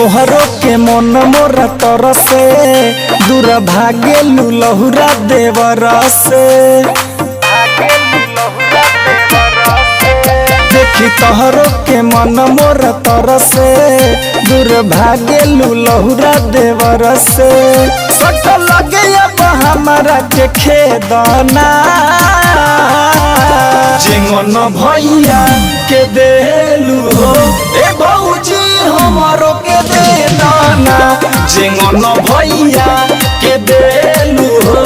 तोहरो के मन मोरा तरसे दूर भागेलू लहुरा देवर से। देखी तोहरो के मन मोरा तरसे दूर भागेलू लहुरा देवर से। सट लगे अब हमारा के खेदना जेंगन भैया के देलू हो ए भौजी हमारो के दे दाना। जेंगन भैया के देलू हो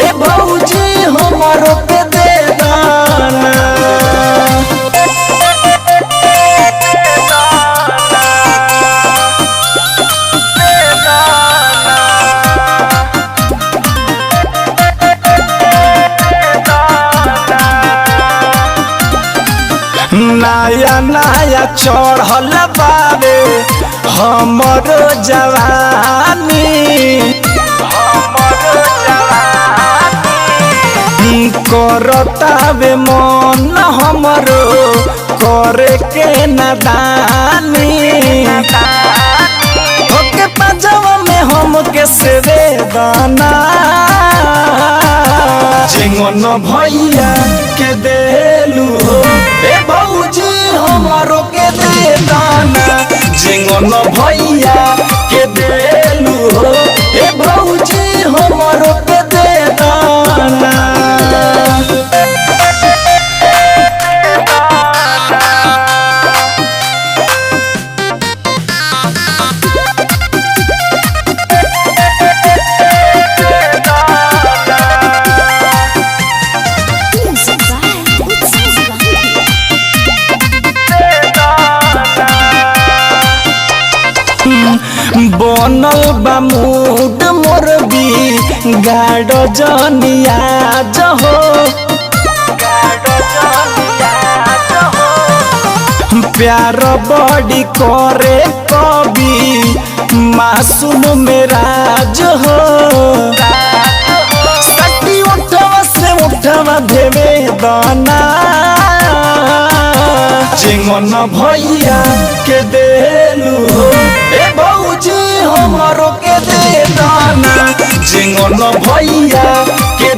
ए भौजी हमारो के दे दाना। नया नया चढ़ल बाबे हमर जवानी करतावे मन हमरो करे के नादानी। होके पंजवा में हमके सेवेदना जेंगन भैया के देलू हो ए भौजी हमारो के दे दाना। जेंगन भैया के देलू हो ए भौजी हमारो के दे दाना। बनल बा मूड मोर भी गाड़ जनिया जहो। प्यार बड़ी करे कभी मासूम मेरा जो हो। सटी उठवा से उठवा देवे दाना जेंगन भैया के देलू हो ए भौजी हमारो के दे दाना। जेंगन भैया के